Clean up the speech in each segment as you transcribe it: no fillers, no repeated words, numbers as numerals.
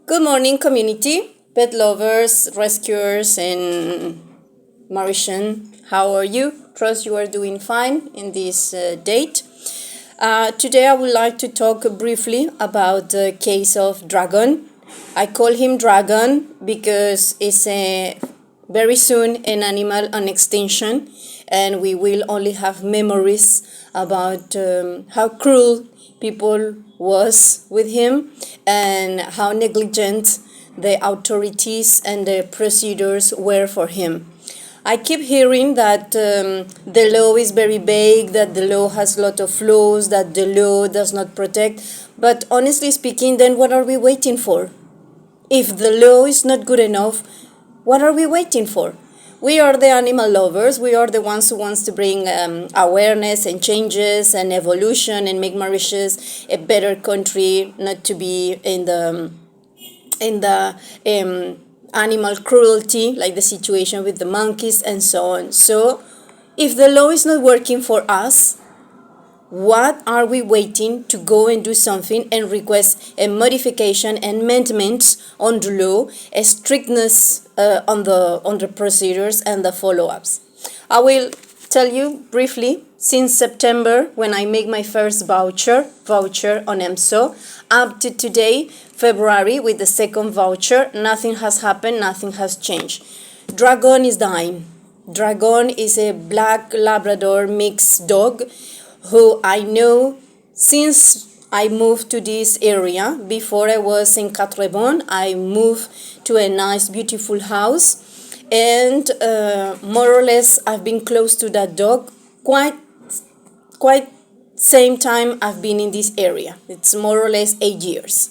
Good morning, community, pet lovers, rescuers, and Mauritian. How are you? Trust you are doing fine in this date. Today, I would like to talk briefly about the case of Dragon. I call him Dragon because it's very soon an animal on extinction, and we will only have memories about how cruel people was with him and how negligent the authorities and the procedures were for him. I keep hearing that the law is very vague, that the law has a lot of flaws, that the law does not protect. But honestly speaking, then what are we waiting for? If the law is not good enough, what are we waiting for? We are the animal lovers. We are the ones who wants to bring awareness and changes and evolution and make Mauritius a better country, not to be in the animal cruelty, like the situation with the monkeys and so on. So, if the law is not working for us, what are we waiting to go and do something and request a modification and amendments on the law, a strictness on the procedures and the follow-ups? I will tell you briefly. Since September, when I make my first voucher on EMSO, up to today, February, with the second voucher, nothing has happened, nothing has changed. Dragon is dying. Dragon is a black Labrador mixed dog who I know since I moved to this area. Before I was in Catrebon, I moved to a nice, beautiful house, and more or less I've been close to that dog quite same time I've been in this area. It's more or less 8 years.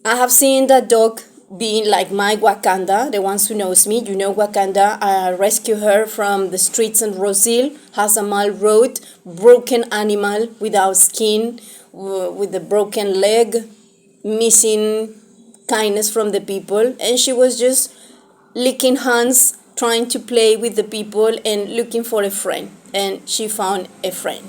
I have seen that dog being like my Wakanda. The ones who knows me, you know Wakanda. I rescued her from the streets in Rosil, Hazamal Road, broken animal without skin, with a broken leg, missing kindness from the people, and she was just licking hands, trying to play with the people and looking for a friend, and she found a friend.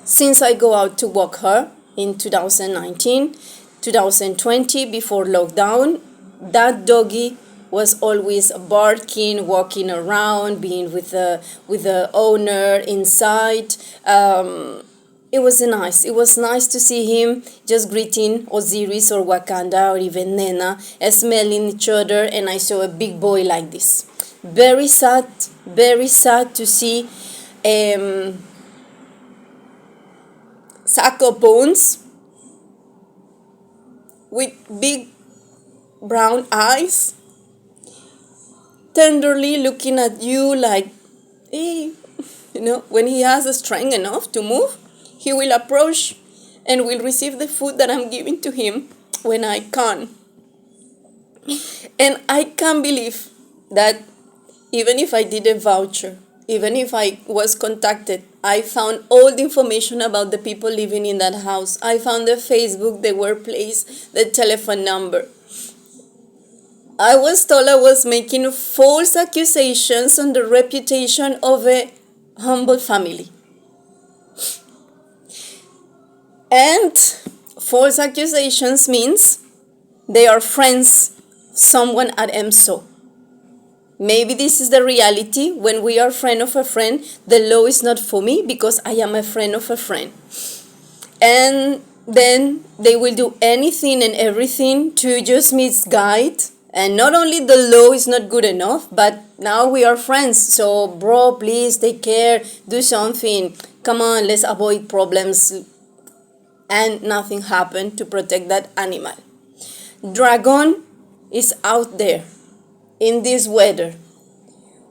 Since I go out to walk her in 2019, 2020, before lockdown, that doggy was always barking, walking around, being with the owner inside. It was nice. It was nice to see him just greeting Osiris or Wakanda or even Nena, smelling each other, and I saw a big boy like this. Very sad to see sack of bones with big brown eyes, tenderly looking at you like, hey, when he has the strength enough to move, he will approach and will receive the food that I'm giving to him when I can. And I can't believe that even if I did a voucher, even if I was contacted, I found all the information about the people living in that house. I found the Facebook, the workplace, the telephone number. I was told I was making false accusations on the reputation of a humble family. And false accusations means they are friends, someone at EMSO. Maybe this is the reality. When we are friend of a friend, the law is not for me because I am a friend of a friend. And then they will do anything and everything to just misguide. And not only the law is not good enough, but now we are friends. So, bro, please take care, do something. Come on, let's avoid problems. And nothing happened to protect that animal. Dragon is out there in this weather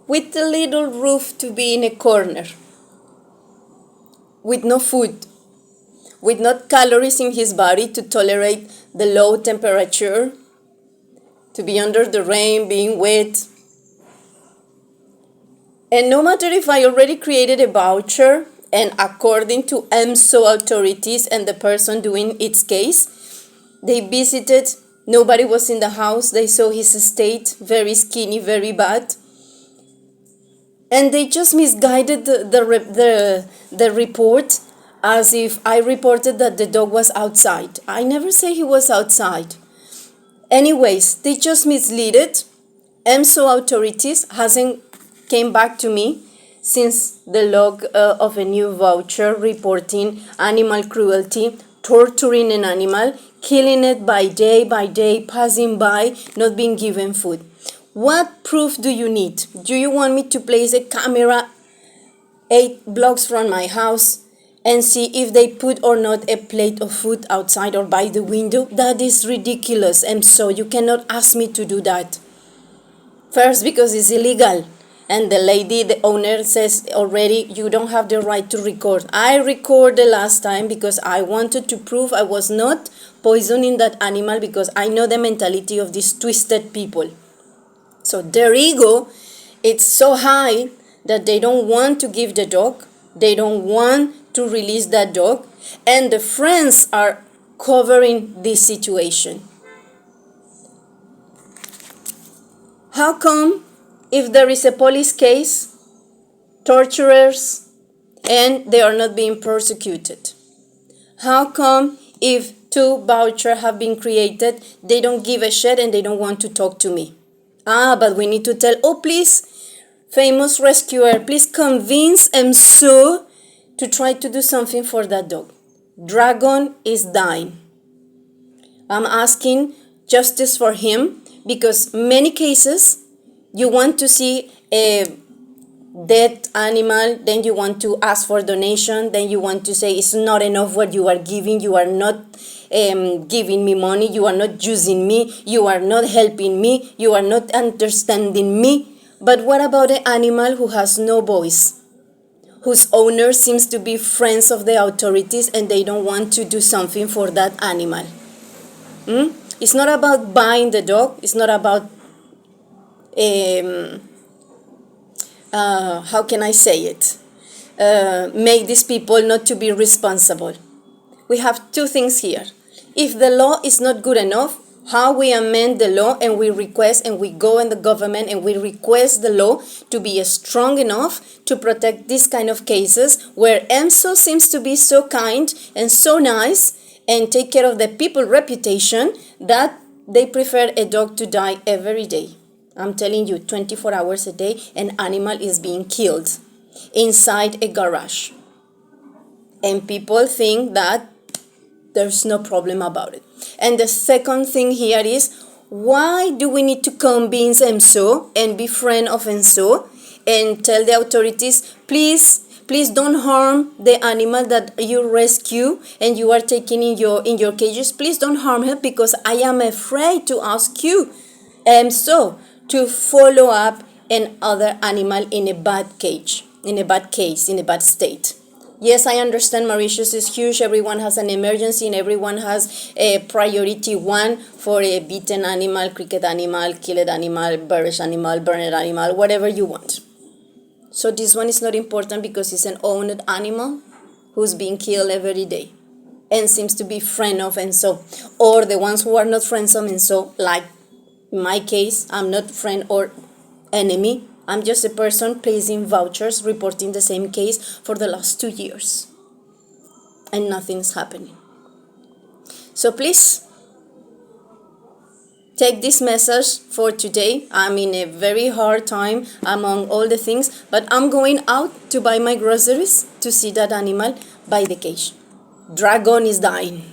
with a little roof to be in a corner, with no food, with no calories in his body to tolerate the low temperature, to be under the rain, being wet. And no matter if I already created a voucher, and according to EMSO authorities and the person doing its case, they visited, nobody was in the house, they saw his state, very skinny, very bad. And they just misguided the report as if I reported that the dog was outside. I never say he was outside. Anyways, they just mislead it. EMSO authorities hasn't came back to me since the log of a new voucher reporting animal cruelty, torturing an animal, killing it by day, passing by, not being given food. What proof do you need? Do you want me to place a camera 8 blocks from my house and see if they put or not a plate of food outside or by the window? That is ridiculous, and so you cannot ask me to do that. First, because it's illegal, and the lady, the owner, says already you don't have the right to record. I recorded the last time because I wanted to prove I was not poisoning that animal, because I know the mentality of these twisted people. So their ego, it's so high that they don't want to give the dog, they don't want to release that dog, and the friends are covering this situation. How come if there is a police case, torturers, and they are not being persecuted? How come if 2 vouchers have been created, they don't give a shit and they don't want to talk to me? But we need to tell, oh please, famous rescuer, please convince EMSO to try to do something for that dog. Dragon is dying. I'm asking justice for him, because many cases you want to see a dead animal, then you want to ask for donation, then you want to say it's not enough what you are giving, you are not giving me money, you are not using me, you are not helping me, you are not understanding me. But what about the animal who has no voice, whose owner seems to be friends of the authorities and they don't want to do something for that animal? It's not about buying the dog, it's not about how can I say it? Make these people not to be responsible. We have 2 things here. If the law is not good enough, how we amend the law, and we request, and we go in the government and we request the law to be strong enough to protect this kind of cases, where EMSO seems to be so kind and so nice and take care of the people's reputation that they prefer a dog to die every day. I'm telling you, 24 hours a day, an animal is being killed inside a garage. And people think that there's no problem about it. And the second thing here is, why do we need to convince EMSO and be friend of EMSO and tell the authorities, please don't harm the animal that you rescue and you are taking in your cages. Please don't harm her, because I am afraid to ask you, EMSO, to follow up another animal in a bad cage, in a bad case, in a bad state. Yes, I understand Mauritius is huge. Everyone has an emergency and everyone has a priority 1 for a beaten animal, cricket animal, killed animal, buried animal, burned animal, whatever you want. So this one is not important because it's an owned animal who's being killed every day and seems to be friend of EMSO. Or the ones who are not friends of EMSO, like in my case, I'm not friend or enemy. I'm just a person placing vouchers, reporting the same case for the last 2 years. And nothing's happening. So please, take this message for today. I'm in a very hard time among all the things, but I'm going out to buy my groceries to see that animal by the cage. Dragon is dying.